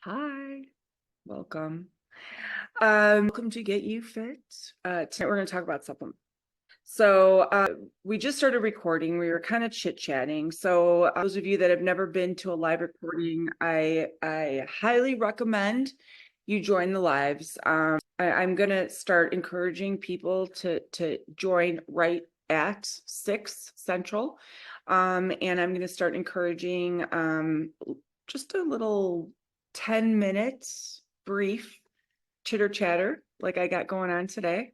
Hi, welcome. Welcome to Get You Fit. Tonight we're going to talk about supplements. So we just started recording. We were kind of chit-chatting. So those of you that have never been to a live recording, I highly recommend you join the lives. I'm going to start encouraging people to join right at 6 Central. And I'm going to start encouraging just a little 10 minutes brief chitter chatter like I got going on today.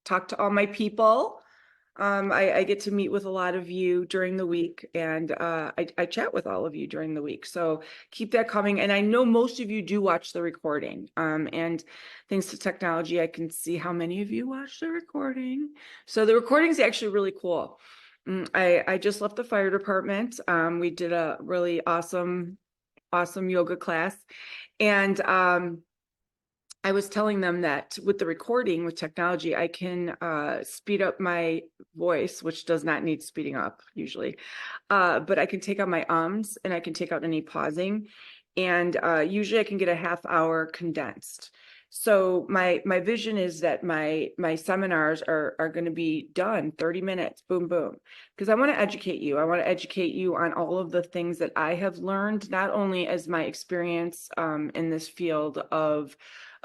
Talk to all my people. I get to meet with a lot of you during the week, and I chat with all of you during the week. So keep that coming. And I know most of you do watch the recording. And thanks to technology, I can see how many of you watch the recording. So the recording is actually really cool. I just left the fire department. We did a really awesome yoga class. And I was telling them that with the recording, with technology, I can speed up my voice, which does not need speeding up usually. But I can take out my ums and I can take out any pausing. And usually I can get a half hour condensed. So my vision is that my seminars are going to be done 30 minutes, boom, boom, because I want to educate you. I want to educate you on all of the things that I have learned, not only as my experience in this field of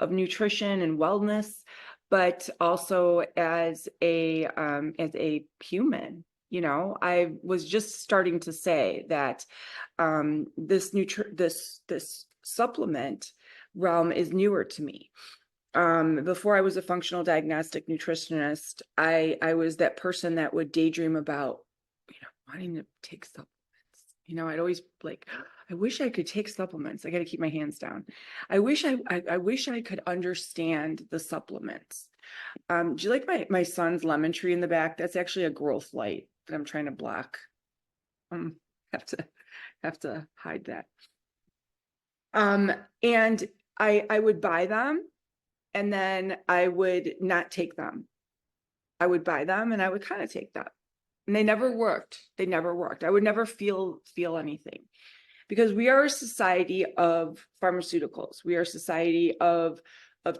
nutrition and wellness, but also as a human. You know, I was just starting to say that this supplement realm is newer to me. Before I was a functional diagnostic nutritionist, I was that person that would daydream about, wanting to take supplements. I'd always like, I wish I could take supplements. I got to keep my hands down. I wish I could understand the supplements. Do you like my son's lemon tree in the back? That's actually a growth light that I'm trying to block. Have to hide that. And I would buy them and then I would not take them. I would buy them and I would kind of take them. And they never worked. I would never feel anything, because we are a society of pharmaceuticals. We are a society of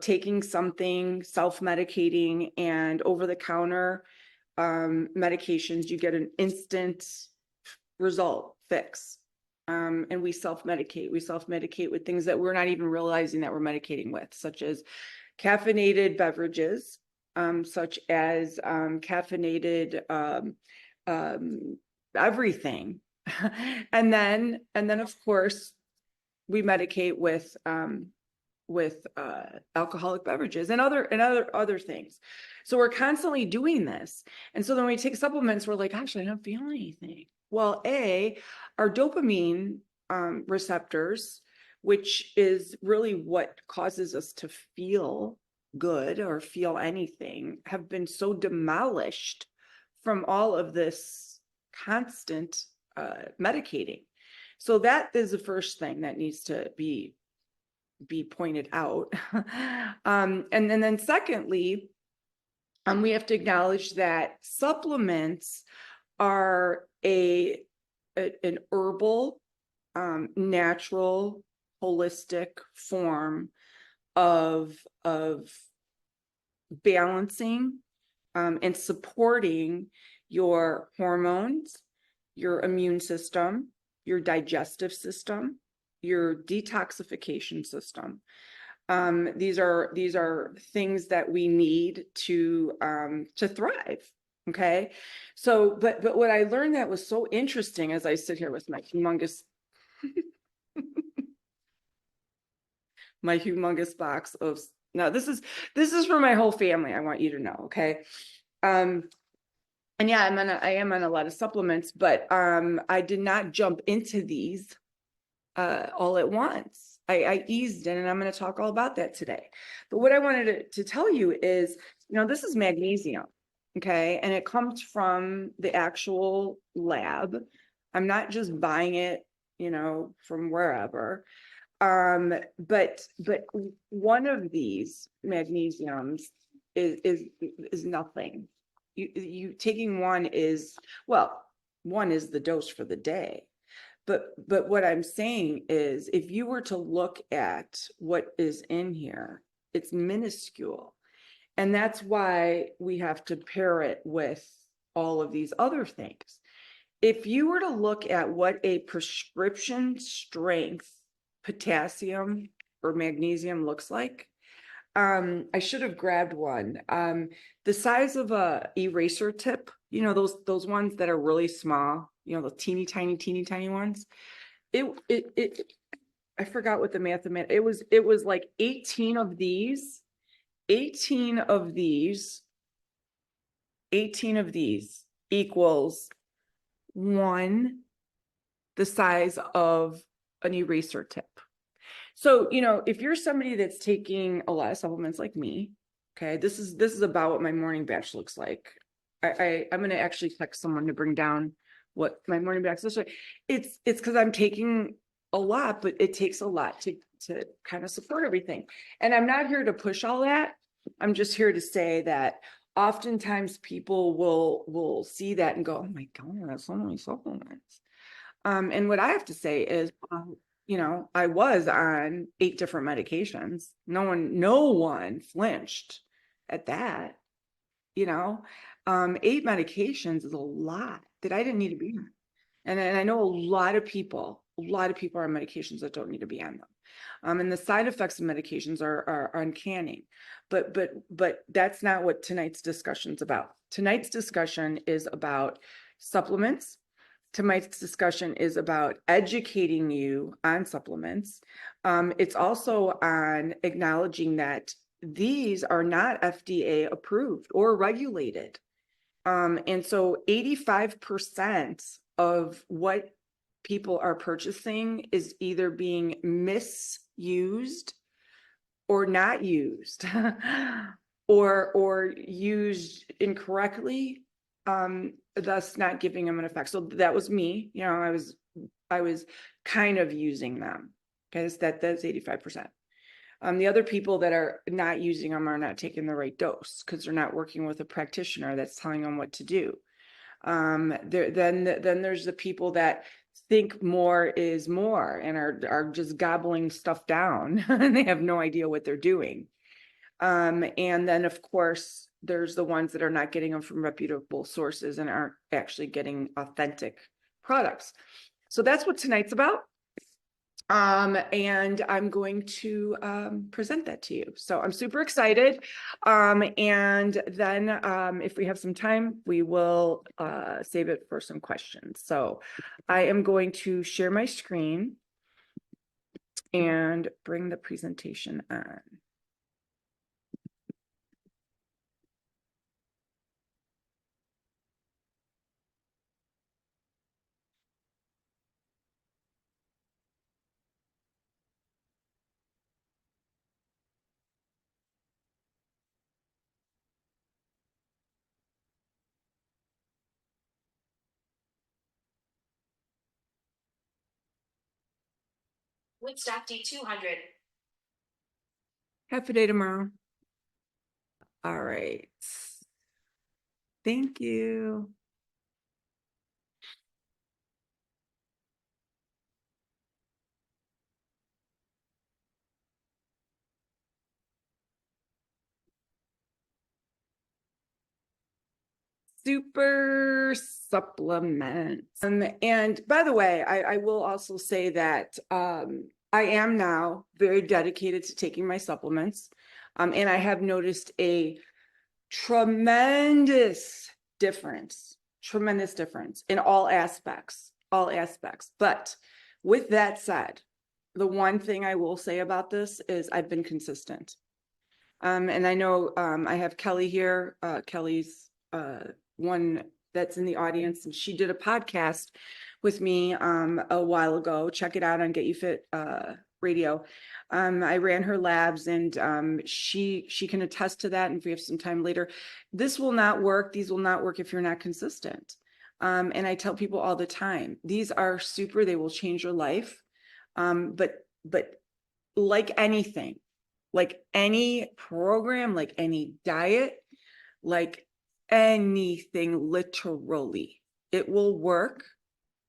taking something, self-medicating, and over-the-counter medications. You get an instant result fix. And we self-medicate. We self-medicate with things that we're not even realizing that we're medicating with, such as caffeinated beverages, such as caffeinated everything. and then of course we medicate with alcoholic beverages and other things. So we're constantly doing this. And so then when we take supplements, we're like, gosh, I don't feel anything. Well, our dopamine receptors, which is really what causes us to feel good or feel anything, have been so demolished from all of this constant medicating. So that is the first thing that needs to be pointed out. And then secondly, we have to acknowledge that supplements are an herbal, natural, holistic form of balancing and supporting your hormones, your immune system, your digestive system, your detoxification system. These are things that we need to thrive. Okay. So, but what I learned that was so interesting as I sit here with my humongous box of, now this is for my whole family. I want you to know. Okay. And yeah, I am on a lot of supplements, but I did not jump into these all at once. I eased in, and I'm going to talk all about that today. But what I wanted to tell you is, this is magnesium, okay? And it comes from the actual lab. I'm not just buying it, from wherever. But one of these magnesiums is nothing. You taking one is the dose for the day. But what I'm saying is, if you were to look at what is in here, it's minuscule. And that's why we have to pair it with all of these other things. If you were to look at what a prescription strength potassium or magnesium looks like, I should have grabbed one. The size of a eraser tip, you know, those ones that are really small, you know, the teeny tiny ones. I forgot what the mathematics, it was like 18 of these, 18 of these, 18 of these equals one, the size of an eraser tip. So, you know, if you're somebody that's taking a lot of supplements like me, okay, this is about what my morning batch looks like. I'm going to actually text someone to bring down what my morning batch looks like. It's because I'm taking a lot, but it takes a lot to kind of support everything. And I'm not here to push all that. I'm just here to say that oftentimes people will see that and go, "Oh my God, that's so many supplements." And what I have to say is, you know, I was on 8 different medications. No one flinched at that, you know. 8 medications is a lot that I didn't need to be on. And I know a lot of people are on medications that don't need to be on them. And the side effects of medications are uncanny, but that's not what tonight's discussion is about. Tonight's discussion is about supplements. Tonight's discussion is about educating you on supplements. It's also on acknowledging that these are not FDA approved or regulated. And so 85% of what people are purchasing is either being misused or not used or used incorrectly, thus not giving them an effect. So that was me. You know, I was kind of using them. Okay, that's 85%. The other people that are not using them are not taking the right dose because they're not working with a practitioner that's telling them what to do. Then there's the people that think more is more and are just gobbling stuff down and they have no idea what they're doing. And then of course there's the ones that are not getting them from reputable sources and aren't actually getting authentic products. So that's what tonight's about. And I'm going to present that to you. So I'm super excited. And then if we have some time, we will save it for some questions. So I am going to share my screen and bring the presentation on. Woodstock D200. Half a day tomorrow. All right. Thank you. Super supplements. And by the way, I will also say that I am now very dedicated to taking my supplements. And I have noticed a tremendous difference in all aspects. But with that said, the one thing I will say about this is I've been consistent. And I know I have Kelly here. Kelly's one that's in the audience, and she did a podcast with me a while ago. Check it out on Get You Fit Radio. I ran her labs, and she can attest to that. And if we have some time later, this will not work. These will not work if you're not consistent. And I tell people all the time, these are super. They will change your life. But like anything, like any program, like any diet, like anything, literally, it will work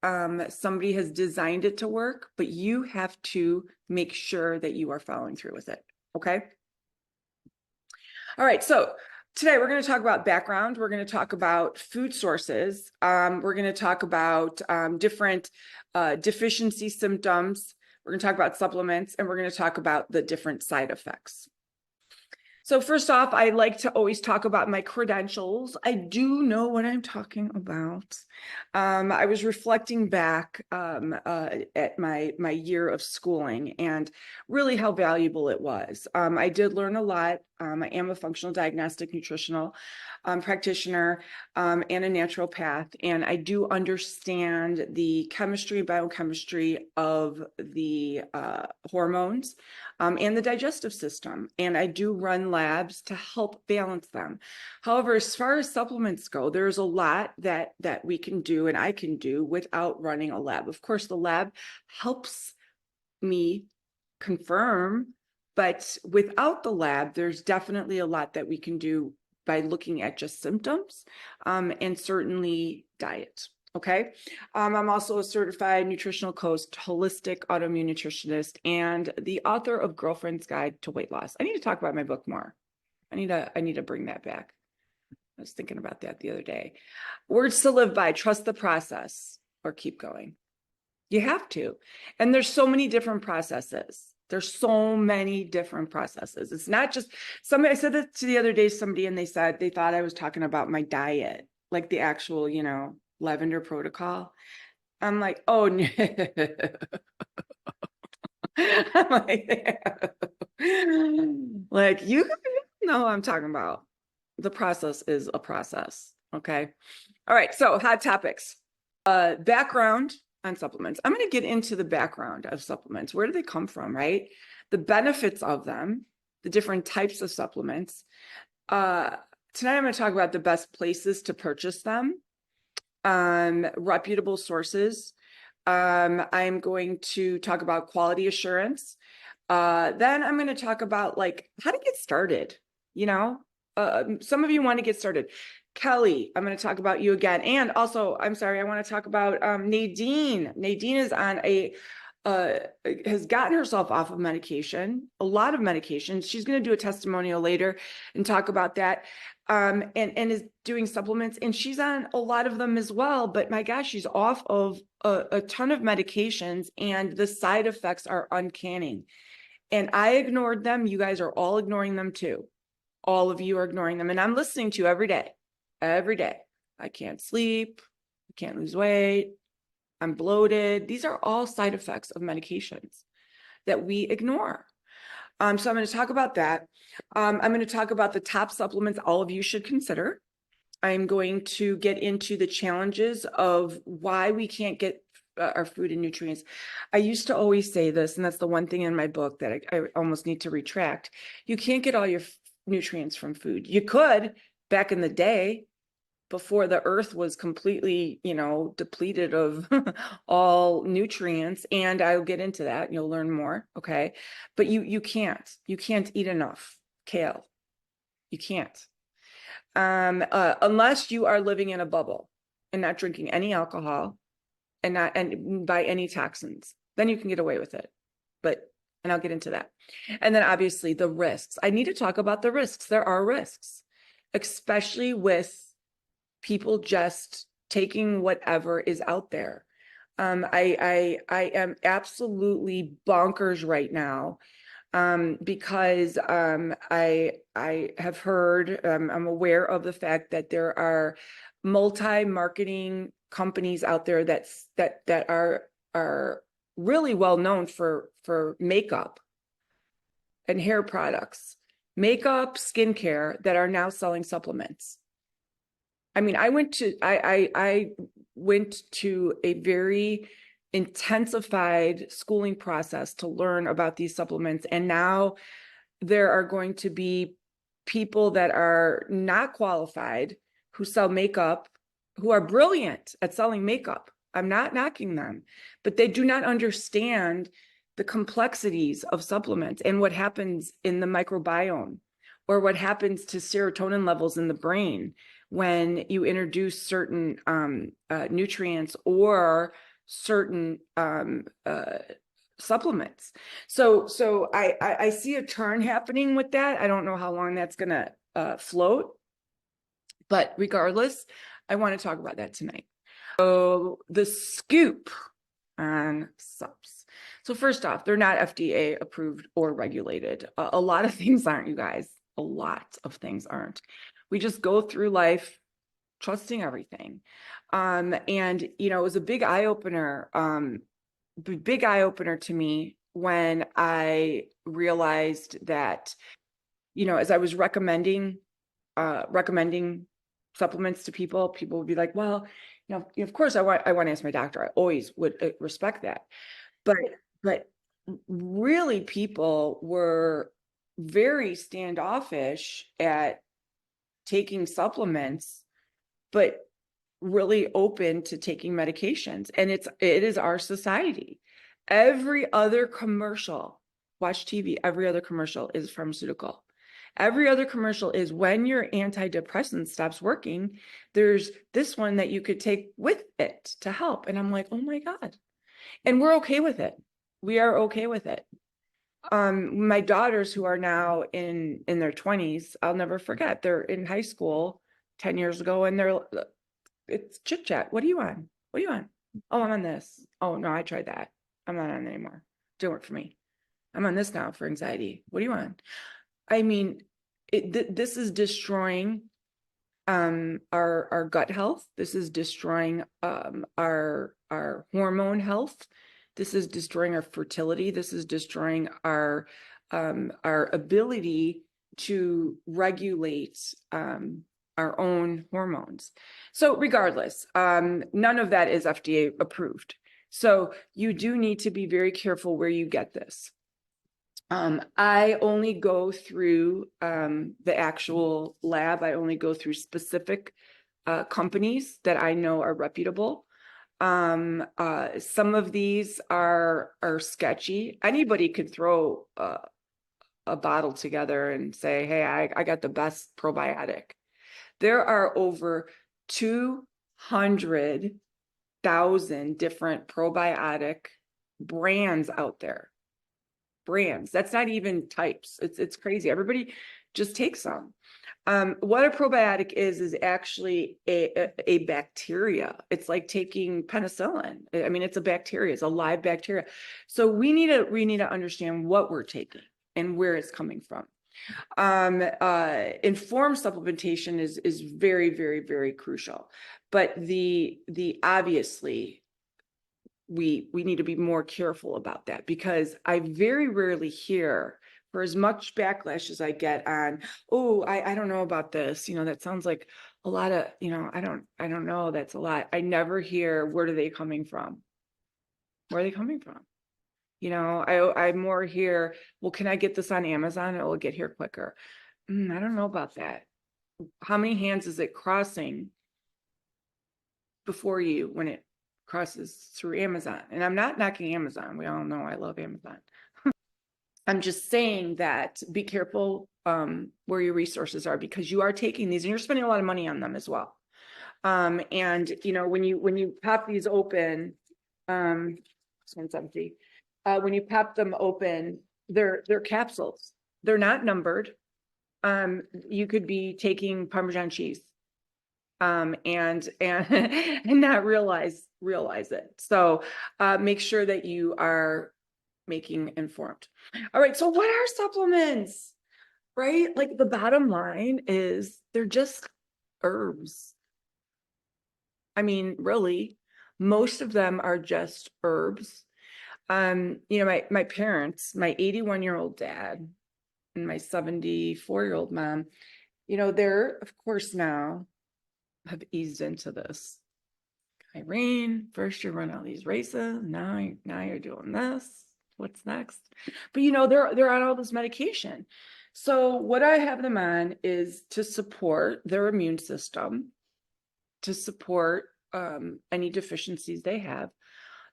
Somebody has designed it to work, but you have to make sure that you are following through with it. Okay. All right. So today we're going to talk about background. We're going to talk about food sources. We're going to talk about different deficiency symptoms. We're going to talk about supplements, and we're going to talk about the different side effects. So first off, I like to always talk about my credentials. I do know what I'm talking about. I was reflecting back at my year of schooling and really how valuable it was. I did learn a lot. I am a functional diagnostic nutritional practitioner and a naturopath, and I do understand the chemistry, biochemistry of the hormones and the digestive system. And I do run labs to help balance them. However, as far as supplements go, there's a lot that we can do and I can do without running a lab. Of course, the lab helps me confirm, but without the lab, there's definitely a lot that we can do by looking at just symptoms and certainly diet. Okay. I'm also a certified nutritional coach, holistic autoimmune nutritionist, and the author of Girlfriend's Guide to Weight Loss. I need to talk about my book more. I need to bring that back. I was thinking about that the other day. Words to live by: trust the process or keep going. You have to. And there's so many different processes. There's so many different processes. It's not just somebody. I said that to the other day, somebody, and they said they thought I was talking about my diet, like the actual, Lavender Protocol. I'm like, oh no. I'm like you know what I'm talking about. The process is a process. Okay. All right. So hot topics. Background on supplements. I'm going to get into the background of supplements. Where do they come from, right? The benefits of them, the different types of supplements. Tonight I'm going to talk about the best places to purchase them. Reputable sources. I'm going to talk about quality assurance. Then I'm going to talk about how to get started. Some of you want to get started. Kelly, I'm going to talk about you again. And also, I'm sorry, I want to talk about Nadine. Nadine is on has gotten herself off of medication, a lot of medications. She's going to do a testimonial later and talk about that. And is doing supplements, and she's on a lot of them as well. But my gosh, she's off of a ton of medications, and the side effects are uncanny. And I ignored them. You guys are all ignoring them too. All of you are ignoring them. And I'm listening to you every day. Every day. I can't sleep. I can't lose weight. I'm bloated. These are all side effects of medications that we ignore. So I'm going to talk about that. I'm going to talk about the top supplements all of you should consider. I'm going to get into the challenges of why we can't get our food and nutrients. I used to always say this, and that's the one thing in my book that I almost need to retract. You can't get all your nutrients from food. You could back in the day, before the earth was completely, depleted of all nutrients. And I'll get into that and you'll learn more. Okay. But you can't eat enough kale. You can't. Unless you are living in a bubble and not drinking any alcohol and by any toxins, then you can get away with it. And I'll get into that. And then obviously the risks. I need to talk about the risks. There are risks, especially with people just taking whatever is out there. I am absolutely bonkers right now because I have heard, I'm aware of the fact that there are multi-marketing companies out there that are really well known for makeup and hair products, makeup, skincare, that are now selling supplements. I mean, I went to a very intensified schooling process to learn about these supplements. And now there are going to be people that are not qualified who sell makeup, who are brilliant at selling makeup. I'm not knocking them, but they do not understand the complexities of supplements and what happens in the microbiome, or what happens to serotonin levels in the brain when you introduce certain nutrients or certain supplements. So I see a turn happening with that. I don't know how long that's gonna float, but regardless, I want to talk about that tonight. So the scoop on subs. So first off, they're not FDA approved or regulated. A lot of things aren't, you guys. A lot of things aren't. We just go through life trusting everything. And you know, it was a big eye opener, to me when I realized that, you know, as I was recommending supplements to people, people would be like, well, you know, of course I want to ask my doctor. I always would respect that. But really people were very standoffish at taking supplements, but really open to taking medications. And it is our society. Every other commercial, watch TV, every other commercial is pharmaceutical. Every other commercial is when your antidepressant stops working, there's this one that you could take with it to help. And I'm like, oh my God. And we're okay with it. We are okay with it. My daughters who are now in their 20s, I'll never forget, they're in high school 10 years ago and it's chit chat. What are you on? What are you on? Oh, I'm on this. Oh no, I tried that. I'm not on it anymore. Didn't work for me. I'm on this now for anxiety. What are you on? I mean, this is destroying our gut health. This is destroying our hormone health. This is destroying our fertility. This is destroying our ability to regulate our own hormones. So regardless, none of that is FDA approved. So you do need to be very careful where you get this. I only go through the actual lab. I only go through specific companies that I know are reputable. Some of these are sketchy. Anybody could throw a bottle together and say, hey, I got the best probiotic. There are over 200,000 different probiotic brands out there. Brands. That's not even types. It's crazy. Everybody just takes some. What a probiotic is actually a bacteria. It's like taking penicillin. I mean, it's a bacteria. It's a live bacteria. So we need to understand what we're taking and where it's coming from. Informed supplementation is very, very, very crucial. But the obviously we need to be more careful about that, because I very rarely hear, for as much backlash as I get on, oh, I don't know about this, you know, that sounds like a lot of, you know, I don't know, that's a lot. I never hear, where are they coming from? Where are they coming from? You know, I more hear, well, can I get this on Amazon? It will get here quicker. I don't know about that. How many hands is it crossing before you when it crosses through Amazon? And I'm not knocking Amazon. We all know I love Amazon. I'm just saying that be careful where your resources are, because you are taking these and you're spending a lot of money on them as well. And you know, when you pop these open, this one's empty. When you pop them open, they're capsules. They're not numbered. You could be taking Parmesan cheese and not realize it. So make sure that you are making informed. All right, so what are supplements? Right? Like, the bottom line is they're just herbs. I mean, really, most of them are just herbs. You know, my parents, my 81-year-old dad and my 74-year-old mom, you know, they're, of course, now have eased into this. Irene, first you run all these races, now you're doing this. What's next? But you know, they're on all this medication. So what I have them on is to support their immune system, to support any deficiencies they have.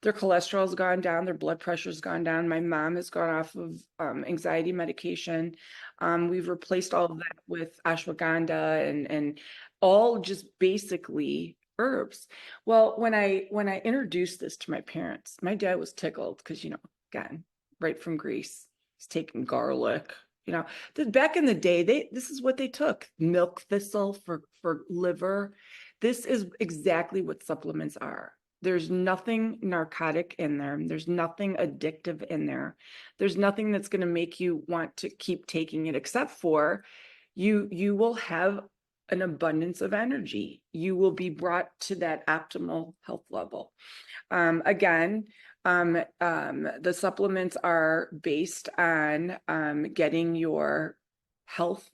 Their cholesterol's gone down, their blood pressure's gone down. My mom has gone off of anxiety medication. We've replaced all of that with ashwagandha and all just basically herbs. Well, when I introduced this to my parents, my dad was tickled because, again, right from Greece, he's taking garlic. Back in the day, this is what they took: milk thistle for liver. This is exactly what supplements are. There's nothing narcotic in there. There's nothing addictive in there. There's nothing that's going to make you want to keep taking it, except for you will have an abundance of energy. You will be brought to that optimal health level. Again, the supplements are based on getting your health,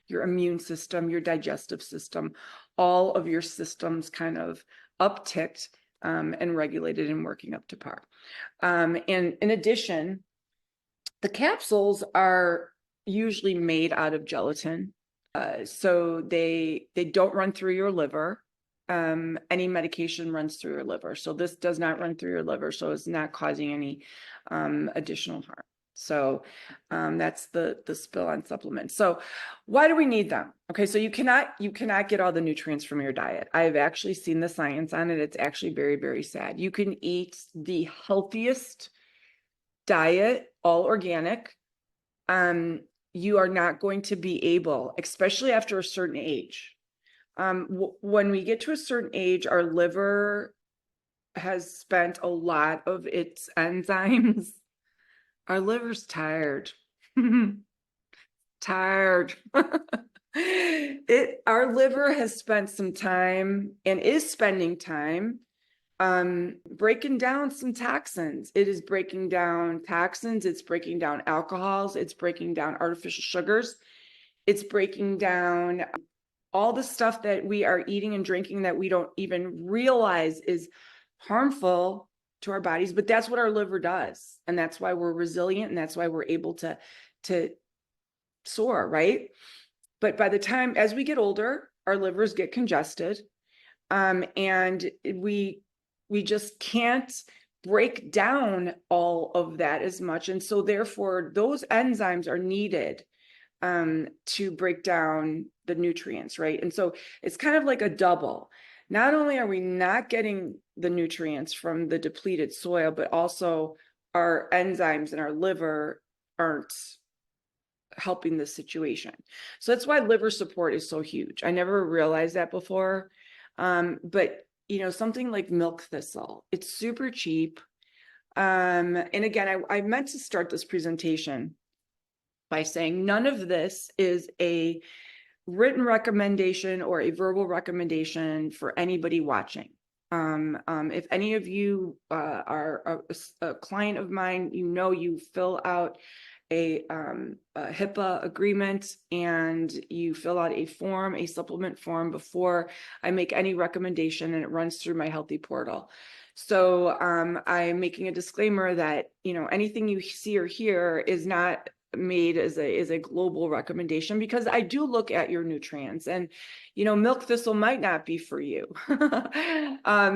your immune system, your digestive system, all of your systems kind of upticked and regulated and working up to par. And in addition, the capsules are usually made out of gelatin. So they don't run through your liver. Any medication runs through your liver. So this does not run through your liver. So it's not causing any additional harm. So that's the spill on supplements. So why do we need them? Okay, so you cannot get all the nutrients from your diet. I've actually seen the science on it. It's actually very, very sad. You can eat the healthiest diet, all organic. You are not going to be able, especially after a certain age. When we get to a certain age, our liver has spent a lot of its enzymes. Our liver's tired. Tired. Our liver has spent some time and is spending time breaking down some toxins. It is breaking down toxins, it's breaking down alcohols, it's breaking down artificial sugars, it's breaking down all the stuff that we are eating and drinking that we don't even realize is harmful to our bodies, but that's what our liver does. And that's why we're resilient, and that's why we're able to soar, right? But by the time, as we get older, our livers get congested, and we just can't break down all of that as much. And so therefore those enzymes are needed to break down the nutrients, right? And so it's kind of like a double. Not only are we not getting the nutrients from the depleted soil, but also our enzymes in our liver aren't helping the situation. So that's why liver support is so huge. I never realized that before. But something like milk thistle, it's super cheap. And again, I meant to start this presentation by saying none of this is a written recommendation or a verbal recommendation for anybody watching. If any of you are a client of mine, you fill out a HIPAA agreement, and you fill out a supplement form before I make any recommendation, and it runs through my Healthy portal. So I'm making a disclaimer that anything you see or hear is not made as a global recommendation, because I do look at your nutrients, and milk thistle might not be for you.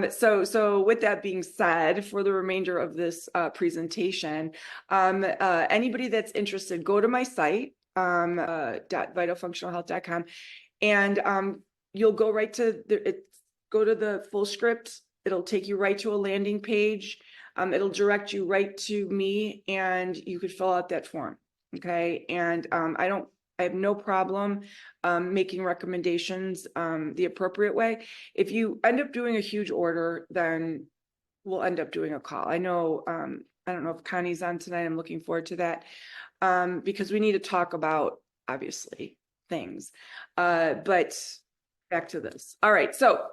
So with that being said, for the remainder of this presentation, anybody that's interested, go to my site, vitalfunctionalhealth.com, and you'll go right to go to the full script. It'll take you right to a landing page. It'll direct you right to me, and you could fill out that form. Okay. And I have no problem making recommendations the appropriate way. If you end up doing a huge order, then we'll end up doing a call. I know, I don't know if Connie's on tonight. I'm looking forward to that because we need to talk about, obviously, things. But back to this. All right. So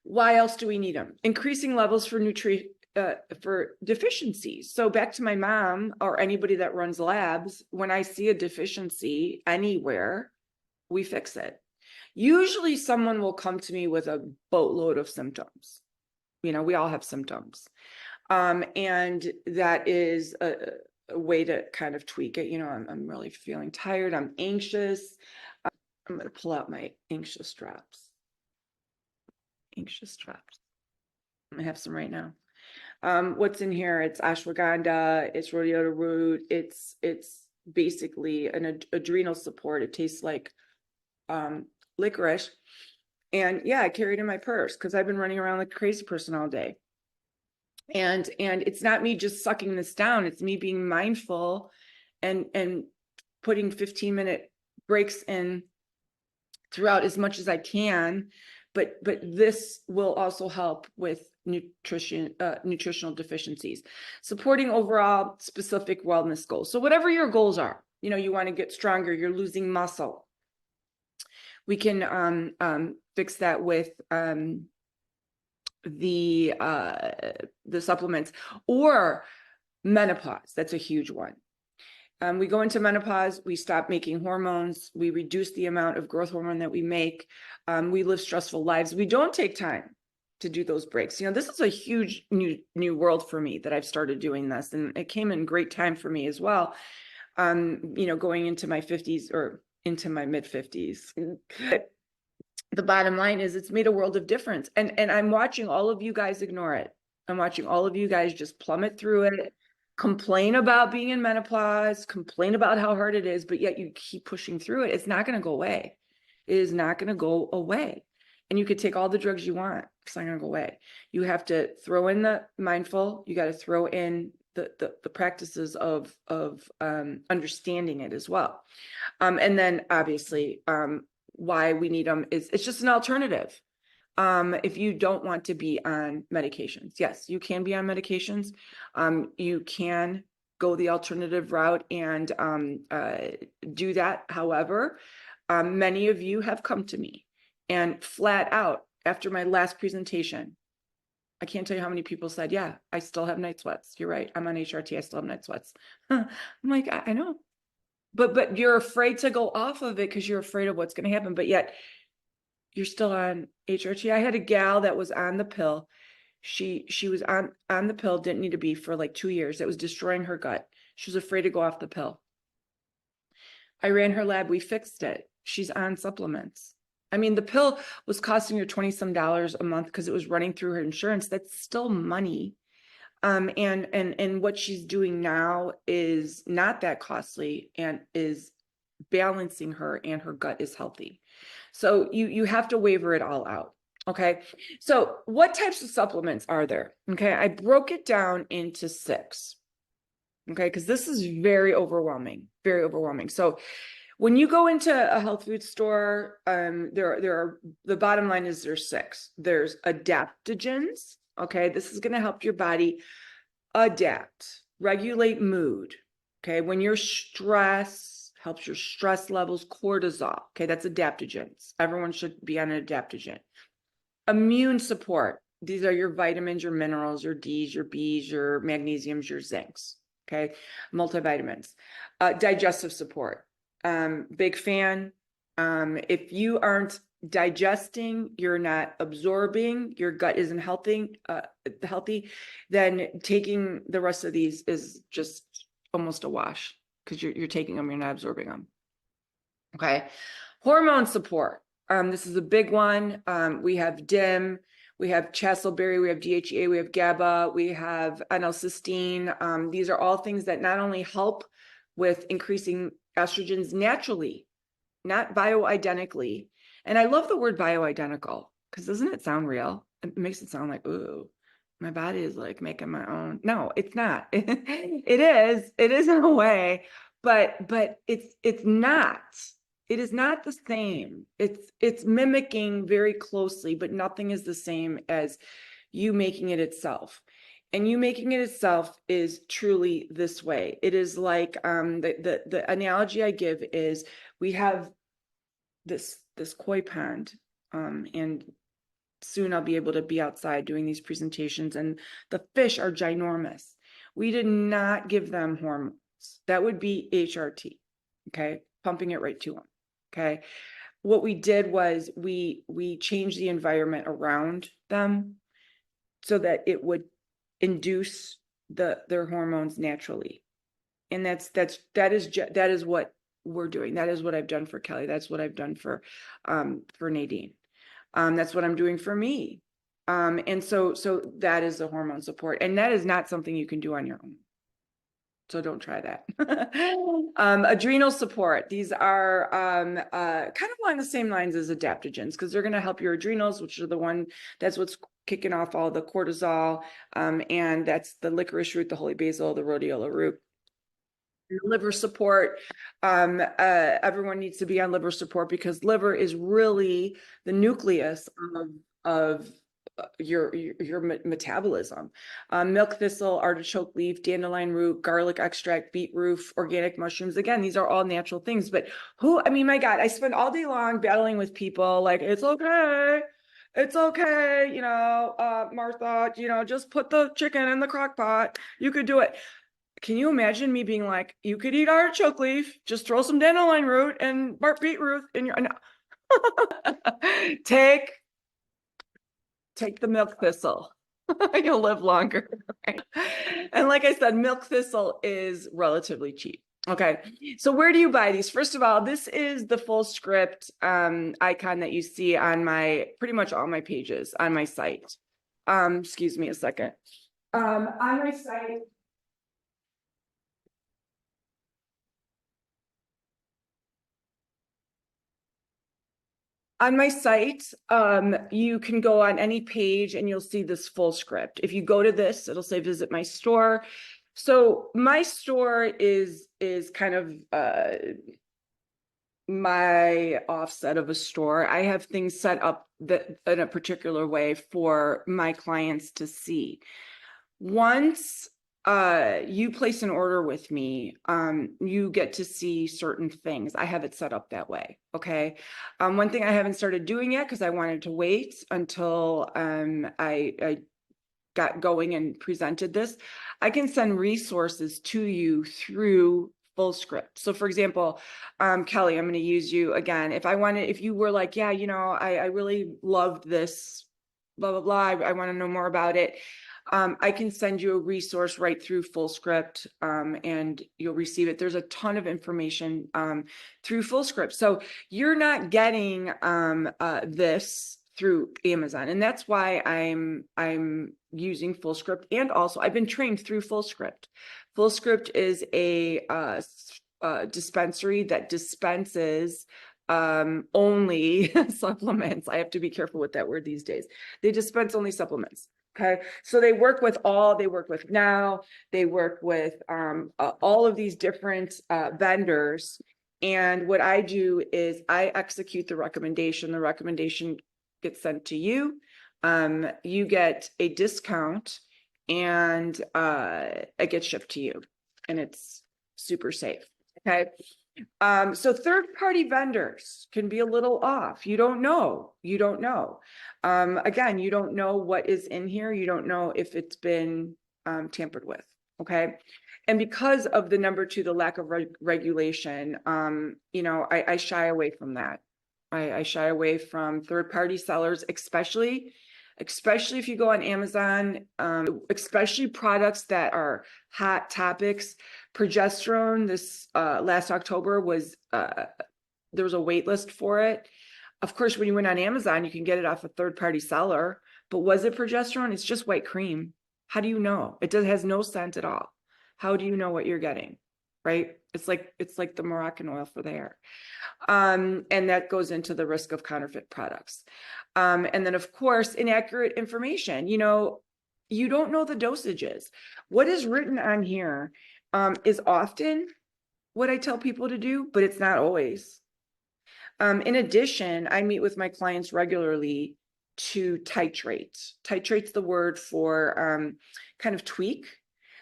why else do we need them? Increasing levels for for deficiencies. So back to my mom or anybody that runs labs, when I see a deficiency anywhere, we fix it. Usually someone will come to me with a boatload of symptoms. We all have symptoms. And that is a way to kind of tweak it. I'm really feeling tired. I'm anxious. I'm going to pull out my anxious drops. I'm going to have some right now. What's in here? It's ashwagandha, it's rhodiola root, it's basically an adrenal support. It tastes like licorice. And yeah, I carry it in my purse because I've been running around like a crazy person all day. And it's not me just sucking this down, it's me being mindful and putting 15-minute breaks in throughout as much as I can. But this will also help with nutritional deficiencies, supporting overall specific wellness goals. So whatever your goals are, you know, you want to get stronger, you're losing muscle, we can fix that with the supplements. Or menopause, that's a huge one. We go into menopause, we stop making hormones, we reduce the amount of growth hormone that we make, we live stressful lives, we don't take time to do those breaks. You know, this is a huge new world for me that I've started doing this, and it came in great time for me as well. You know, going into my 50s or into my mid 50s. The bottom line is it's made a world of difference. And I'm watching all of you guys ignore it. I'm watching all of you guys just plummet through it, complain about being in menopause, complain about how hard it is, but yet you keep pushing through it. It's not going to go away. It is not going to go away. And you could take all the drugs you want. It's not going to go away. You have to throw in the mindful. You got to throw in the practices of understanding it as well. And then obviously why we need them is it's just an alternative. If you don't want to be on medications, yes, you can be on medications. You can go the alternative route and do that. However, many of you have come to me and flat out after my last presentation, I can't tell you how many people said, yeah, I still have night sweats. You're right. I'm on HRT. I still have night sweats. I'm like, I know, but you're afraid to go off of it because you're afraid of what's going to happen. But yet you're still on HRT. I had a gal that was on the pill. She was on the pill, didn't need to be, for like 2 years. It was destroying her gut. She was afraid to go off the pill. I ran her lab. We fixed it. She's on supplements. I mean, the pill was costing her $20-some a month because it was running through her insurance. That's still money. And what she's doing now is not that costly and is balancing her, and her gut is healthy. So you have to waver it all out. Okay. So what types of supplements are there? Okay. I broke it down into 6. Okay. Because this is very overwhelming, very overwhelming. So when you go into a health food store, there are, the bottom line is there's 6. There's adaptogens. Okay. This is going to help your body adapt, regulate mood. Okay. When you're stressed, helps your stress levels. Cortisol. Okay. That's adaptogens. Everyone should be on an adaptogen. Immune support. These are your vitamins, your minerals, your D's, your B's, your magnesiums, your zincs. Okay. Multivitamins. Digestive support. Big fan. If you aren't digesting, you're not absorbing, your gut isn't healthy, then taking the rest of these is just almost a wash because you're taking them, you're not absorbing them. Okay. Hormone support. This is a big one. We have DIM, we have Chastleberry, we have DHEA, we have GABA, we have N-L-cysteine. These are all things that not only help with increasing estrogens naturally, not bioidentically. And I love the word bioidentical because doesn't it sound real? It makes it sound like, ooh, my body is like making my own. No, it's not. It is in a way, but it's not. It is not the same. It's mimicking very closely, but nothing is the same as you making it itself. And you making it itself is truly this way. It is like the analogy I give is we have this koi pond, and soon I'll be able to be outside doing these presentations, and the fish are ginormous. We did not give them hormones. That would be HRT. Okay, pumping it right to them. Okay, what we did was we changed the environment around them so that it would induce their hormones naturally. And that is what we're doing. That is what I've done for Kelly. That's what I've done for Nadine. That's what I'm doing for me. And so that is the hormone support. And that is not something you can do on your own. So don't try that. Adrenal support. These are kind of along the same lines as adaptogens because they're going to help your adrenals, which are the one that's what's kicking off all the cortisol. And that's the licorice root, the holy basil, the rhodiola root. Liver support. Everyone needs to be on liver support because liver is really the nucleus of your metabolism. Milk thistle, artichoke leaf, dandelion root, garlic extract, beetroot, organic mushrooms. Again, these are all natural things. But I mean, my God, I spend all day long battling with people like, it's okay. It's okay, Martha, just put the chicken in the crock pot. You could do it. Can you imagine me being like, you could eat artichoke leaf, just throw some dandelion root and beetroot in your, take the milk thistle. You'll live longer. Right? And like I said, milk thistle is relatively cheap. Okay. So where do you buy these? First of all, this is the Fullscript icon that you see on pretty much all my pages on my site. Excuse me a second. On my site, you can go on any page and you'll see this Fullscript. If you go to this, it'll say visit my store. So my store is kind of my offset of a store. I have things set up that in a particular way for my clients to see. Once you place an order with me, you get to see certain things. I have it set up that way. Okay. One thing I haven't started doing yet because I wanted to wait until I got going and presented this. I can send resources to you through Fullscript. So for example, Kelly, I'm going to use you again. If you were like, yeah, I really loved this, blah, blah, blah. I want to know more about it. I can send you a resource right through Fullscript, and you'll receive it. There's a ton of information through Fullscript. So you're not getting this through Amazon. And that's why I'm using Fullscript. And also I've been trained through Fullscript. Fullscript is a dispensary that dispenses only supplements. I have to be careful with that word these days. They dispense only supplements. Okay. So they work with Now, they work with all of these different vendors. And what I do is I execute the recommendation. The recommendation gets sent to you. You get a discount and it gets shipped to you, and it's super safe. Okay. So third-party vendors can be a little off. You don't know. Again, you don't know what is in here. You don't know if it's been tampered with. Okay. And because of the number two, the lack of regulation, I shy away from that. I shy away from third-party sellers, especially if you go on Amazon, especially products that are hot topics. Progesterone this last October was there was a wait list for it. Of course, when you went on Amazon, you can get it off a third-party seller. But was it progesterone? It's just white cream. How do you know? It has no scent at all. How do you know what you're getting? Right? It's like the Moroccan oil for the hair. And that goes into the risk of counterfeit products. And then of course, inaccurate information. You don't know the dosages. What is written on here is often what I tell people to do, but it's not always. In addition, I meet with my clients regularly to titrate. Titrate's the word for kind of tweak.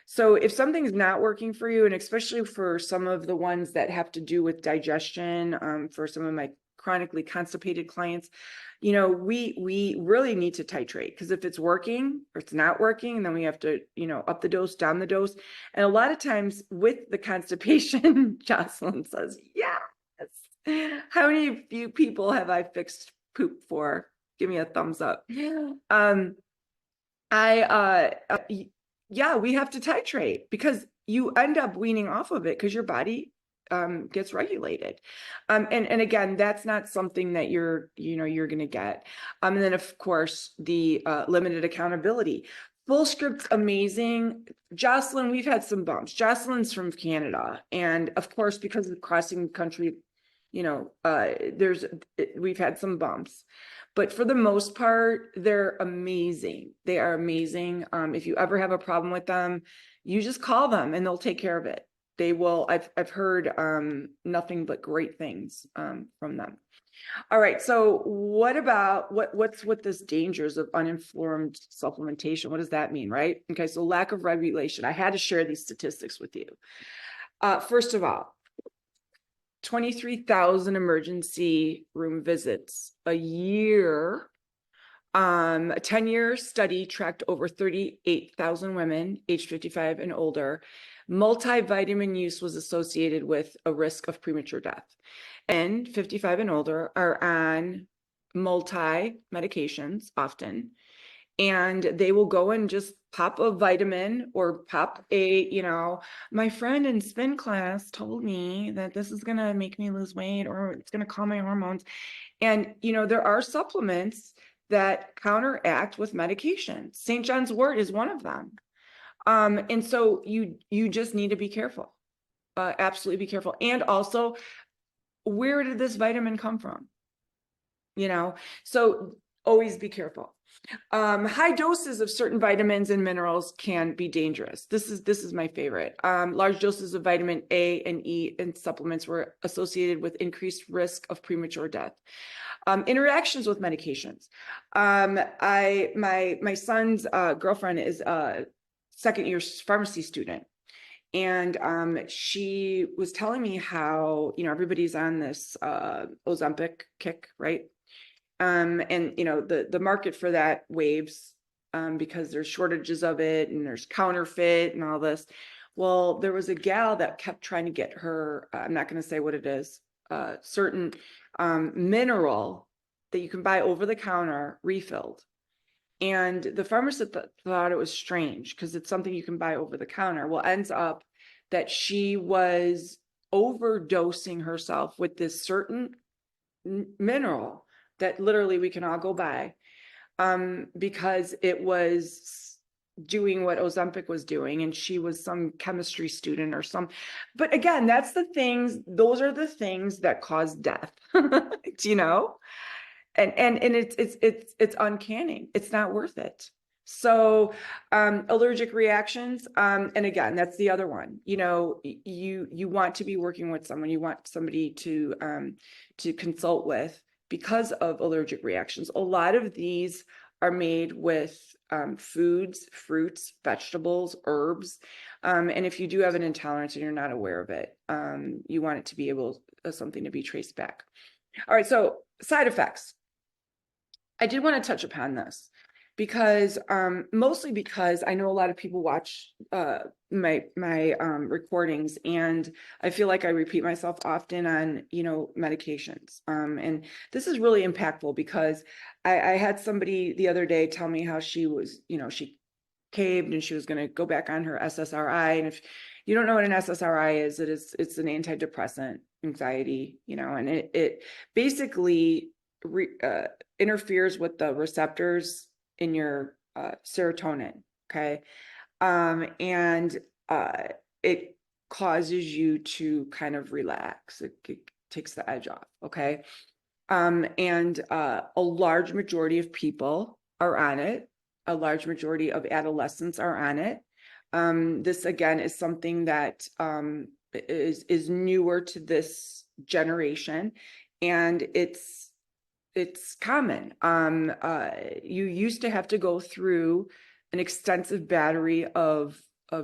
So if something's not working for you, and especially for some of the ones that have to do with digestion, for some of my chronically constipated clients, we really need to titrate, because if it's working or it's not working, then we have to, up the dose, down the dose. And a lot of times with the constipation, Jocelyn says, yes. How many of you people have I fixed poop for? Give me a thumbs up. Yeah. Yeah, we have to titrate, because you end up weaning off of it because your body gets regulated. And again, that's not something that you're going to get. And then of course the limited accountability. Fullscript's amazing. Jocelyn, we've had some bumps. Jocelyn's from Canada, and of course, because of crossing the country, you know, we've had some bumps. But for the most part, they're amazing. They are amazing. If you ever have a problem with them, you just call them and they'll take care of it. They will. I've heard nothing but great things from them. All right. So what about what's with this dangers of uninformed supplementation? What does that mean, right? Okay. So lack of regulation. I had to share these statistics with you. First of all, 23,000 emergency room visits a year. A 10-year study tracked over 38,000 women aged 55 and older. Multivitamin use was associated with a risk of premature death. And 55 and older are on multi medications often, and they will go and just pop a vitamin or pop a, you know, my friend in spin class told me that this is going to make me lose weight or it's going to calm my hormones. And, you know, there are supplements that counteract with medication. St. John's wort is one of them. And so you just need to be careful. Absolutely be careful. And also, where did this vitamin come from? You know, so always be careful. High doses of certain vitamins and minerals can be dangerous. This is my favorite. Large doses of vitamin A and E in supplements were associated with increased risk of premature death. Interactions with medications. My son's girlfriend is a second-year pharmacy student. And she was telling me how, you know, everybody's on this Ozempic kick, right? And you know, the market for that waves because there's shortages of it and there's counterfeit and all this. Well, there was a gal that kept trying to get her, I'm not going to say what it is, certain mineral that you can buy over the counter refilled. And the pharmacist thought it was strange because it's something you can buy over the counter. Well, ends up that she was overdosing herself with this certain mineral that literally we can all go buy because it was doing what Ozempic was doing, and she was some chemistry student or some. But again, those are the things that cause death, you know? And it's uncanny. It's not worth it. So allergic reactions, and again, that's the other one. You know, you want to be working with someone, you want somebody to consult with because of allergic reactions. A lot of these are made with foods, fruits, vegetables, herbs. And if you do have an intolerance and you're not aware of it, you want it to be something to be traced back. All right, so side effects. I did want to touch upon this because mostly because I know a lot of people watch my recordings, and I feel like I repeat myself often on, you know, medications. And this is really impactful because I had somebody the other day tell me how she was, you know, she caved and she was going to go back on her SSRI. And if you don't know what an SSRI is, it's an antidepressant, anxiety, you know, and it basically interferes with the receptors in your serotonin. Okay. And it causes you to kind of relax. It takes the edge off. Okay. And a large majority of people are on it. A large majority of adolescents are on it. This again is something that is newer to this generation, and it's common. You used to have to go through an extensive battery of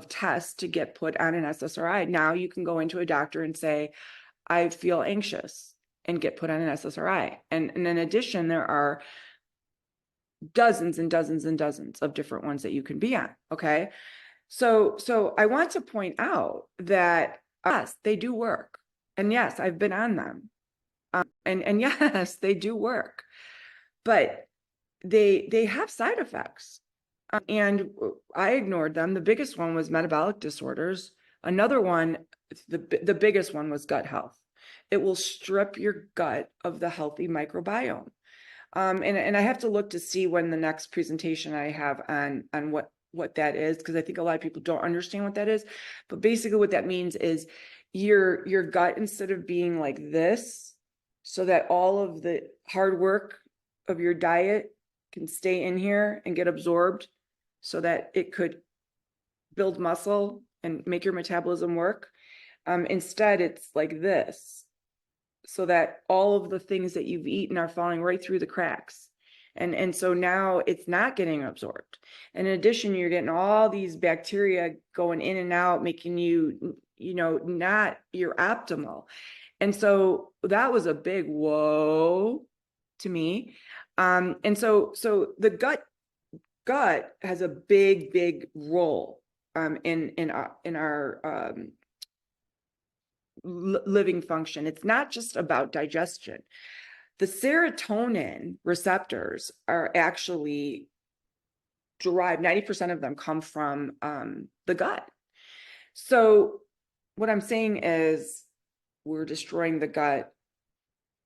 tests to get put on an SSRI. Now you can go into a doctor and say, I feel anxious, and get put on an SSRI. And in addition, there are dozens and dozens and dozens of different ones that you can be on. Okay. So I want to point out that yes, they do work. And yes, I've been on them. And yes, they do work, but they have side effects. And I ignored them. The biggest one was metabolic disorders. Another one, the biggest one was gut health. It will strip your gut of the healthy microbiome. And I have to look to see when the next presentation I have on what that is, because I think a lot of people don't understand what that is. But basically what that means is your gut, instead of being like this, so that all of the hard work of your diet can stay in here and get absorbed so that it could build muscle and make your metabolism work. Instead, it's like this, so that all of the things that you've eaten are falling right through the cracks. And so now it's not getting absorbed. And in addition, you're getting all these bacteria going in and out, making you, not your optimal. And so that was a big whoa to me. And so the gut has a big role in our living function. It's not just about digestion. The serotonin receptors are actually derived, 90% of them come from the gut. So what I'm saying is we're destroying the gut,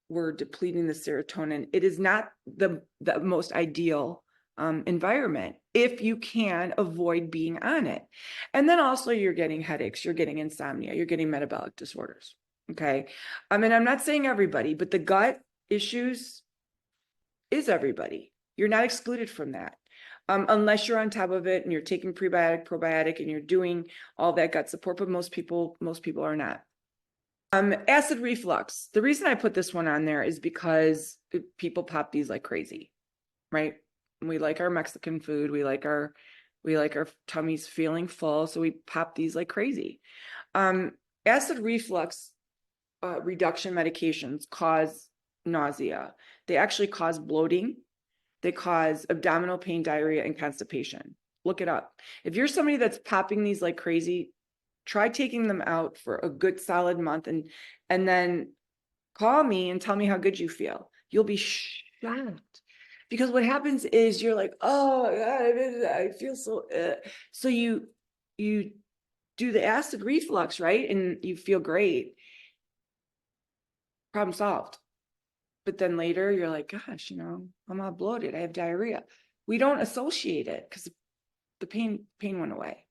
we're depleting the serotonin. It is not the most ideal environment if you can avoid being on it. And then also you're getting headaches, you're getting insomnia, you're getting metabolic disorders. Okay. I mean, I'm not saying everybody, but the gut issues is everybody. You're not excluded from that. Unless you're on top of it and you're taking prebiotic, probiotic, and you're doing all that gut support, but most people are not. Acid reflux. The reason I put this one on there is because people pop these like crazy, right? We like our Mexican food. We like our tummies feeling full. So we pop these like crazy. Acid reflux reduction medications cause nausea. They actually cause bloating. They cause abdominal pain, diarrhea, and constipation. Look it up. If you're somebody that's popping these like crazy, try taking them out for a good solid month and then call me and tell me how good you feel. You'll be shocked. Because what happens is you're like, oh, God, I feel so. So you do the acid reflux, right? And you feel great. Problem solved. But then later you're like, gosh, I'm all bloated. I have diarrhea. We don't associate it because the pain went away.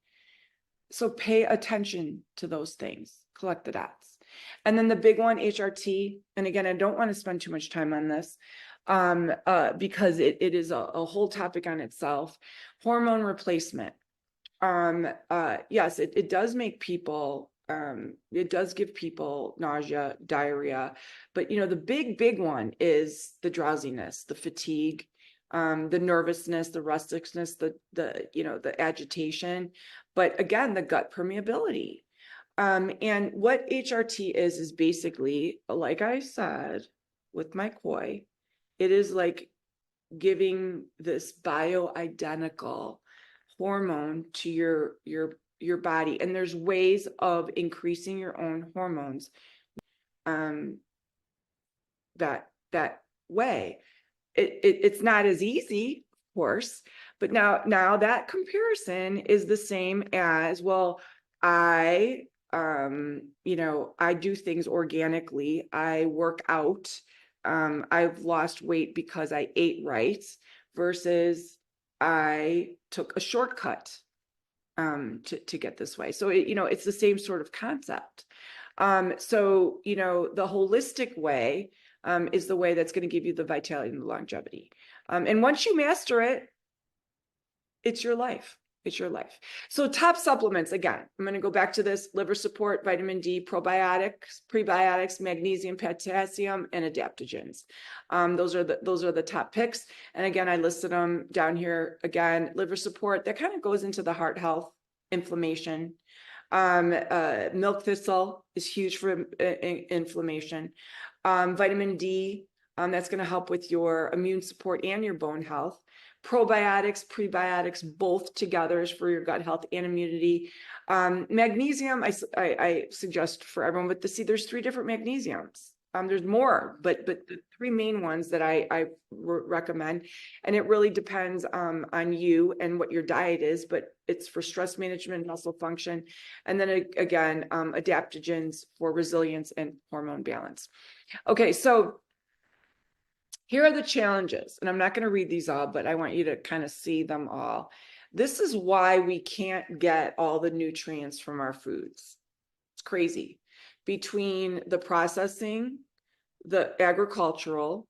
So pay attention to those things, collect the dots. And then the big one, HRT. And again, I don't want to spend too much time on this because it is a whole topic on itself. Hormone replacement. Yes, it does make people, it does give people nausea, diarrhea, but the big one is the drowsiness, the fatigue, the nervousness, the restlessness, the agitation, but again, the gut permeability. And what HRT is basically, like I said, with my koi, it is like giving this bioidentical hormone to your body. And there's ways of increasing your own hormones that way. It's not as easy, of course, but now that comparison is the same as, well, I do things organically. I work out. I've lost weight because I ate right versus I took a shortcut to get this way. So it's the same sort of concept. So the holistic way is the way that's going to give you the vitality and the longevity. And once you master it, it's your life. It's your life. So top supplements, again, I'm going to go back to this: liver support, vitamin D, probiotics, prebiotics, magnesium, potassium, and adaptogens. Those are the top picks. And again, I listed them down here. Again, liver support, that kind of goes into the heart health, inflammation. Milk thistle is huge for inflammation. Vitamin D, that's going to help with your immune support and your bone health. Probiotics, prebiotics, both together is for your gut health and immunity. Magnesium, I suggest for everyone, but there's 3 different magnesiums. There's more, but the 3 main ones that I recommend, and it really depends on you and what your diet is, but it's for stress management, muscle function, and then again, adaptogens for resilience and hormone balance. Okay, so here are the challenges, and I'm not going to read these all, but I want you to kind of see them all. This is why we can't get all the nutrients from our foods. It's crazy. Between the processing, the agricultural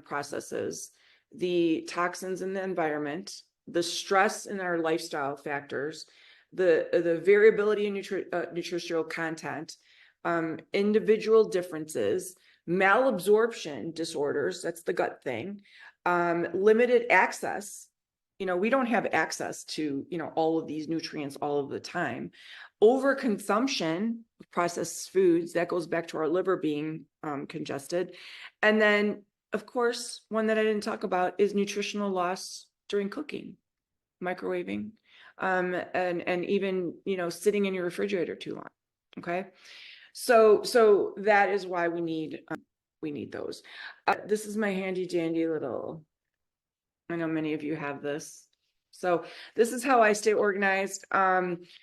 processes, the toxins in the environment, the stress in our lifestyle factors, the variability in nutritional content, individual differences, malabsorption disorders, that's the gut thing, limited access. We don't have access to, all of these nutrients all of the time. Overconsumption of processed foods, that goes back to our liver being congested. And then, of course, one that I didn't talk about is nutritional loss during cooking, microwaving, and even, sitting in your refrigerator too long. Okay. So that is why we need those. This is my handy dandy little, I know many of you have this. So this is how I stay organized,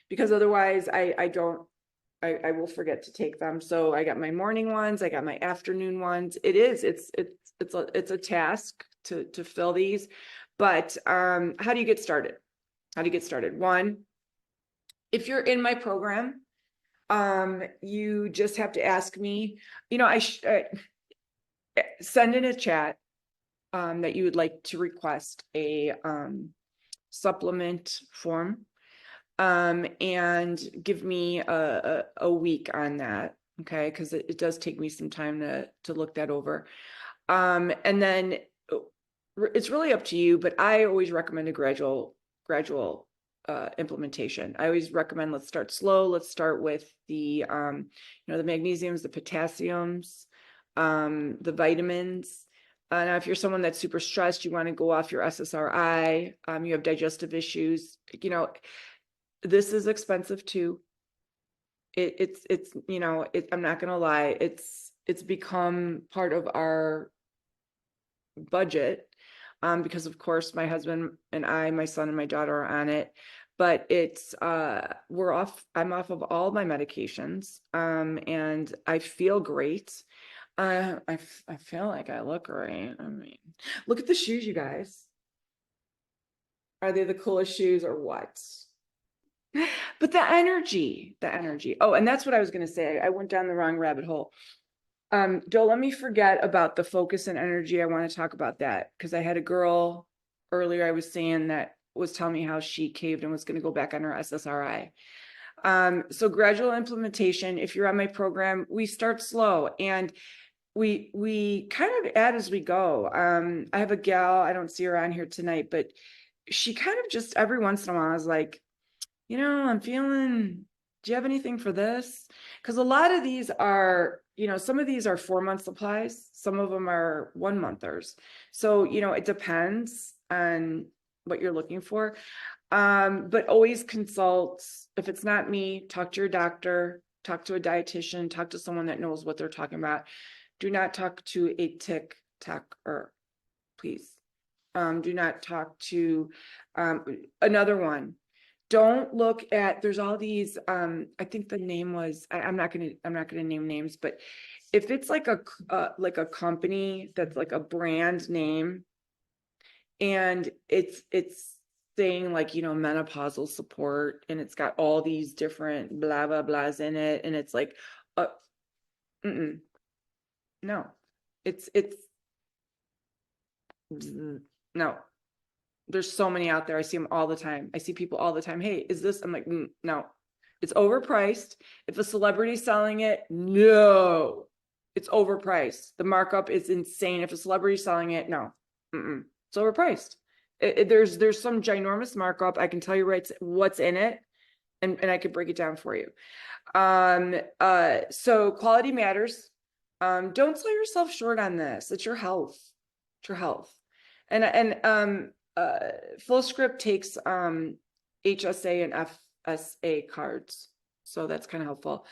because otherwise I will forget to take them. So I got my morning ones, I got my afternoon ones. It's a task to fill these, but how do you get started? One, if you're in my program, you just have to ask me, I send in a chat that you would like to request a supplement form, and give me a week on that, okay? Because it does take me some time to look that over, and then it's really up to you. But I always recommend a gradual implementation. I always recommend, let's start slow. Let's start with the the magnesiums, the potassiums, the vitamins. Now, if you're someone that's super stressed, you want to go off your SSRI, you have digestive issues, this is expensive too. It's I'm not going to lie. It's become part of our budget, because of course my husband and my son and my daughter are on it, but I'm off of all my medications, and I feel great. I feel like I look great. I mean, look at the shoes, you guys. Are they the coolest shoes or what? But the energy. Oh, and that's what I was going to say. I went down the wrong rabbit hole. Don't let me forget about the focus and energy. I want to talk about that because I had a girl earlier, I was saying, that was telling me how she caved and was going to go back on her SSRI. So gradual implementation. If you're on my program, we start slow and we kind of add as we go. I have a gal, I don't see her on here tonight, but she kind of just every once in a while is like, I'm feeling, do you have anything for this? Because a lot of these are, some of these are 4-month supplies. Some of them are 1-monthers. So, it depends on what you're looking for. But always consult. If it's not me, talk to your doctor, talk to a dietitian, talk to someone that knows what they're talking about. Do not talk to a TikToker, please. Do not talk to another one. Don't look at, there's all these, I think the name was, I'm not gonna name names, but if it's like a company that's like a brand name and it's saying like, menopausal support, and it's got all these different blah, blah, blahs in it. And it's like, no, it's no. There's so many out there. I see them all the time. I see people all the time. Hey, is this? I'm like, no, it's overpriced. If a celebrity's selling it, no, it's overpriced. The markup is insane. If a celebrity's selling it, no, it's overpriced. There's some ginormous markup. I can tell you what's in it, and I could break it down for you. So quality matters. Don't sell yourself short on this. It's your health. It's your health. And Fullscript takes HSA and FSA cards, so that's kind of helpful.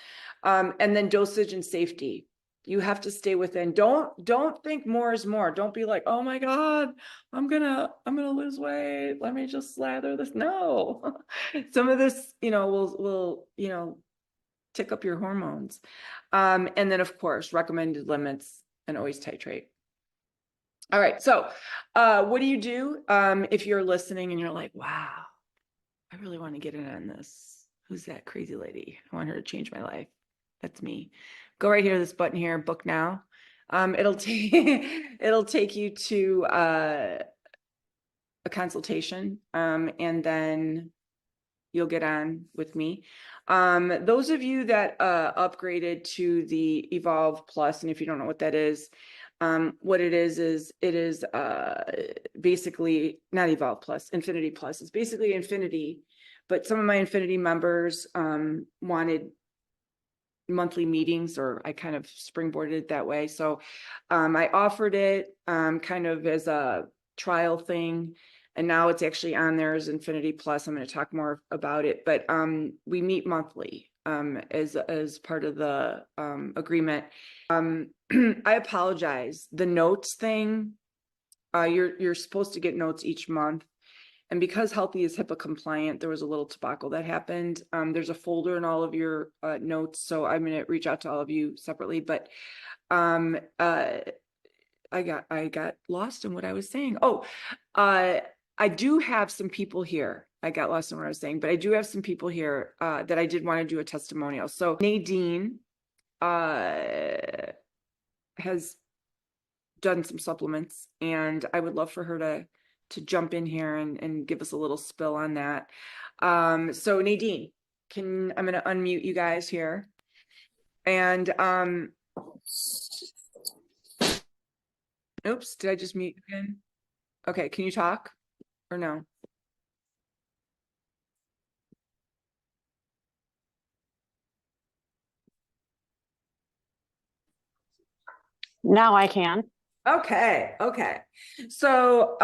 And then dosage and safety. You have to stay within. Don't think more is more. Don't be like, oh my God, I'm gonna lose weight. Let me just slather this. No, some of this, will tick up your hormones. And then of course, recommended limits, and always titrate. All right. So what do you do if you're listening and you're like, wow, I really want to get in on this. Who's that crazy lady? I want her to change my life. That's me. Go right here, this button here, book now. It'll take it'll take you to a consultation, and then you'll get on with me. Those of you that upgraded to the Evolve Plus, and if you don't know what that is, what it is basically not Evolve Plus, Infinity Plus. It's basically Infinity, but some of my Infinity members wanted monthly meetings, or I kind of springboarded it that way. So I offered it kind of as a trial thing, and now it's actually on there as Infinity Plus. I'm going to talk more about it, but we meet monthly as part of the agreement. I apologize. The notes thing, you're supposed to get notes each month. And because Healthy is HIPAA compliant, there was a little debacle that happened. There's a folder in all of your notes, so I'm going to reach out to all of you separately. But I got lost in what I was saying. Oh, I do have some people here. I got lost in what I was saying, but I do have some people here that I did want to do a testimonial. So Nadine has done some supplements, and I would love for her to jump in here and give us a little spill on that. So Nadine, I'm going to unmute you guys here. And oops, did I just mute again? Okay, can you talk or no? Now I can. Okay. So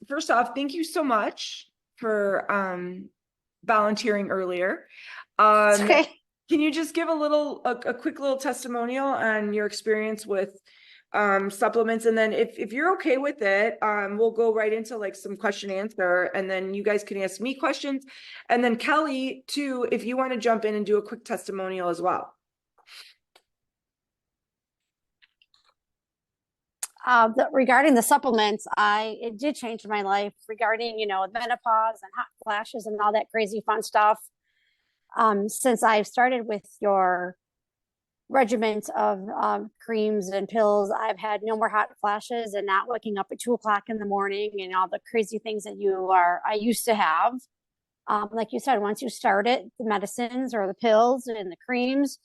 first off, thank you so much for volunteering earlier. It's okay. Can you just give a quick little testimonial on your experience with supplements? And then if you're okay with it, we'll go right into like some question answer, and then you guys can ask me questions. And then Kelly too, if you want to jump in and do a quick testimonial as well. Regarding the supplements, it did change my life regarding, menopause and hot flashes and all that crazy fun stuff. Since I've started with your regiment of creams and pills, I've had no more hot flashes and not waking up at 2:00 in the morning and all the crazy things that I used to have. Like you said, once you start it, the medicines or the pills and the creams,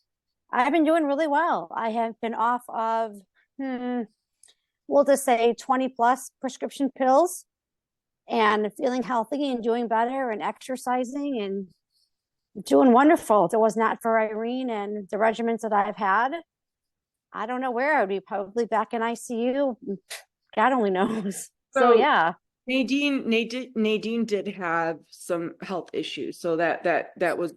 I've been doing really well. I have been off of, we'll just say 20 plus prescription pills, and feeling healthy and doing better and exercising and doing wonderful. If it was not for Irene and the regimens that I've had, I don't know where I would be, probably back in ICU. God only knows. So yeah. Nadine did have some health issues. So that was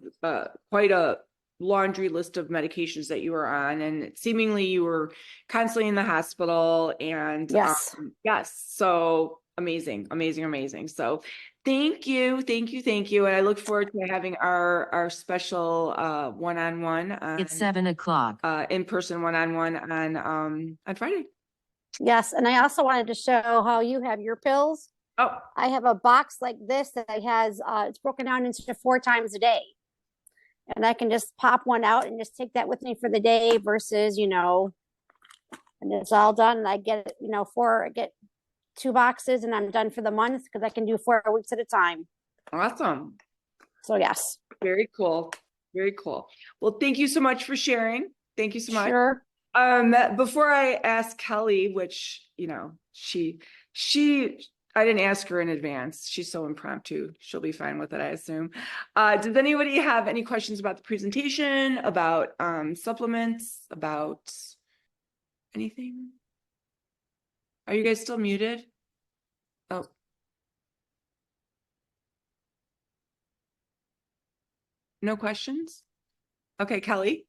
quite a laundry list of medications that you were on, and seemingly you were constantly in the hospital. And yes, so amazing. So thank you, and I look forward to having our special one-on-one It's 7:00 in-person one-on-one on Friday. Yes, and I also wanted to show how you have your pills. Oh, I have a box like this that has it's broken down into 4 times a day. And I can just pop one out and just take that with me for the day versus, and it's all done. I get, I get 2 boxes and I'm done for the month because I can do 4 weeks at a time. awesome. So yes. Very cool. Well, thank you so much for sharing. Thank you so much. Sure. Before I ask Kelly, which, I didn't ask her in advance. She's so impromptu. She'll be fine with it, I assume. Does anybody have any questions about the presentation, about supplements, about anything? Are you guys still muted? Oh. No questions? Okay, Kelly.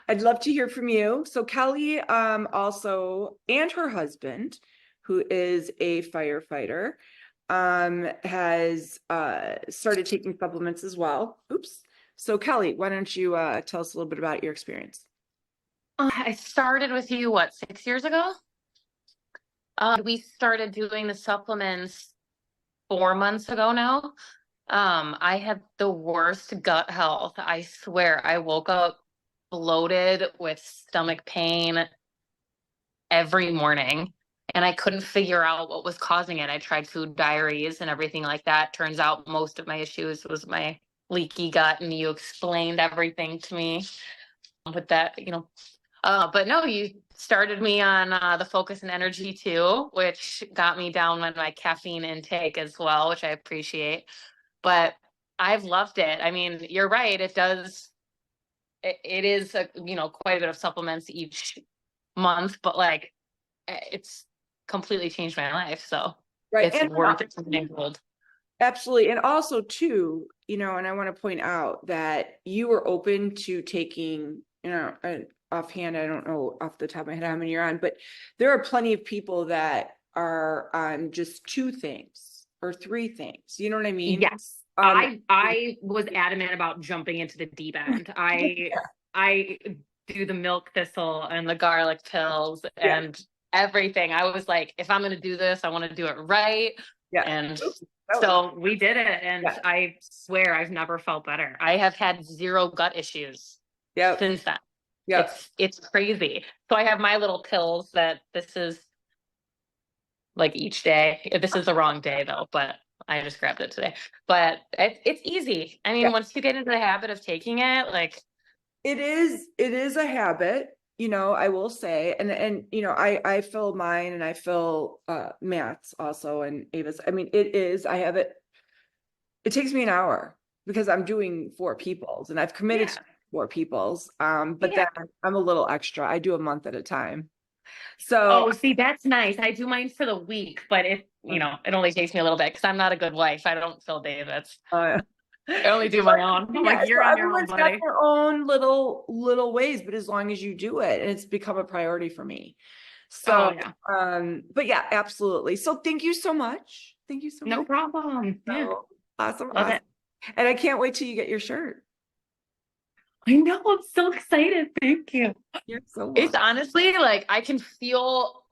I'd love to hear from you. So Kelly also, and her husband, who is a firefighter, has started taking supplements as well. Oops. So Kelly, why don't you tell us a little bit about your experience? I started with you, 6 years ago? We started doing the supplements 4 months ago now. I had the worst gut health. I swear, I woke up bloated with stomach pain every morning, and I couldn't figure out what was causing it. I tried food diaries and everything like that. Turns out most of my issues was my leaky gut, and you explained everything to me with that, but no, you started me on the Focus and Energy too, which got me down on my caffeine intake as well, which I appreciate. But I've loved it. I mean, you're right. It does. It is quite a bit of supplements each month, but like it's completely changed my life. So Right. it's worth it to be gold. Absolutely. And also too, and I want to point out that you were open to taking, offhand, I don't know off the top of my head how many you're on, but there are plenty of people that are on just 2 things or 3 things. You know what I mean? Yes. I was adamant about jumping into the deep end. I do the milk thistle and the garlic pills and everything. I was like, if I'm going to do this, I want to do it right. Yeah. And so we did it. And I swear I've never felt better. I have had 0 gut issues since then. Yeah. It's crazy. So I have my little pills that this is like each day. This is the wrong day though, but I just grabbed it today. But it's easy. I mean, once you get into the habit of taking it, like it is a habit, I will say. And I fill mine and I fill Matt's also and Ava's. I mean, I have it. It takes me an hour because I'm doing 4 people's and I've committed to 4 people's. But then I'm a little extra. I do a month at a time. So see, that's nice. I do mine for the week, but it only takes me a little bit because I'm not a good wife. I don't fill David's. I only do my own. I'm like, you're on your own, buddy. Got their own little ways, but as long as you do it, and it's become a priority for me. So, but yeah, absolutely. So thank you so much. Thank you so much. No problem. So, awesome. Love it. And I can't wait till you get your shirt. I know. I'm so excited. Thank you. You're so welcome. It's honestly like I can feel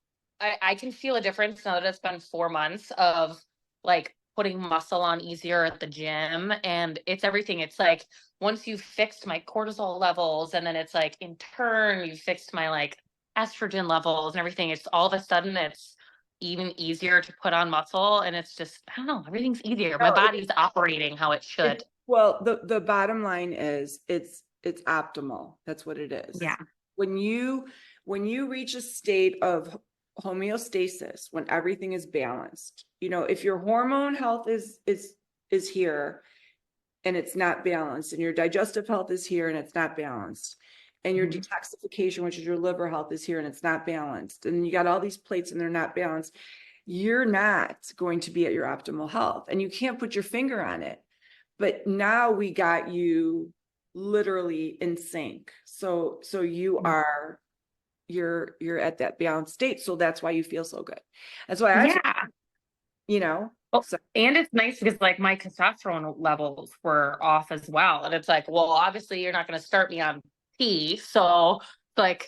a difference now that it's been 4 months of like putting muscle on easier at the gym, and it's everything. It's like once you've fixed my cortisol levels, and then it's like in turn you've fixed my like estrogen levels and everything. It's all of a sudden it's even easier to put on muscle, and it's just I don't know, everything's easier. My body's operating how it should. Well, the bottom line is it's optimal. That's what it is. Yeah. When you reach a state of homeostasis, when everything is balanced, if your hormone health is here and it's not balanced, and your digestive health is here and it's not balanced, and your detoxification, which is your liver health, is here and it's not balanced, and you got all these plates and they're not balanced, you're not going to be at your optimal health, and you can't put your finger on it. But now we got you literally in sync. So you are, you're at that balanced state. So that's why you feel so good. That's why and it's nice because like my testosterone levels were off as well. And it's like, well, obviously you're not going to start me on P. So like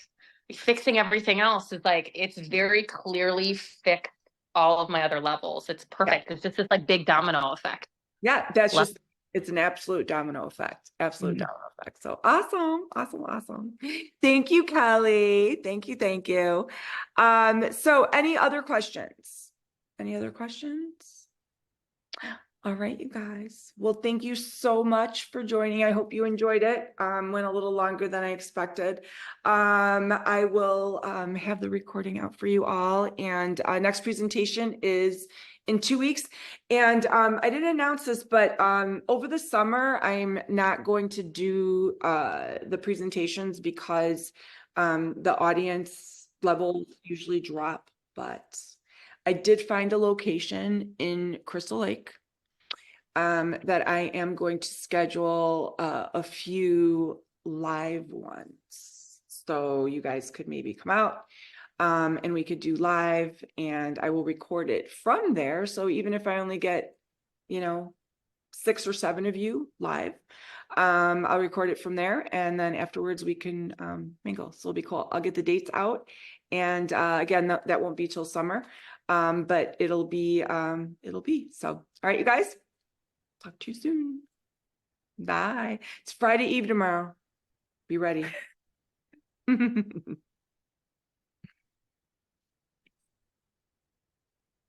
fixing everything else is like, it's very clearly fixed all of my other levels. It's perfect. It's just this like big domino effect. Yeah. It's an absolute domino effect. Absolute domino effect. So awesome. Thank you, Kelly. Thank you. So any other questions? All right, you guys. Well, thank you so much for joining. I hope you enjoyed it. Went a little longer than I expected. I will have the recording out for you all. And next presentation is in 2 weeks. And I didn't announce this, but over the summer, I'm not going to do the presentations because the audience levels usually drop. But I did find a location in Crystal Lake that I am going to schedule a few live ones. So you guys could maybe come out and we could do live, and I will record it from there. So even if I only get, 6 or 7 of you live, I'll record it from there. And then afterwards we can mingle. So it'll be cool. I'll get the dates out. And again, that won't be till summer, but it'll be. So, all right, you guys. Talk to you soon. Bye. It's Friday Eve tomorrow. Be ready.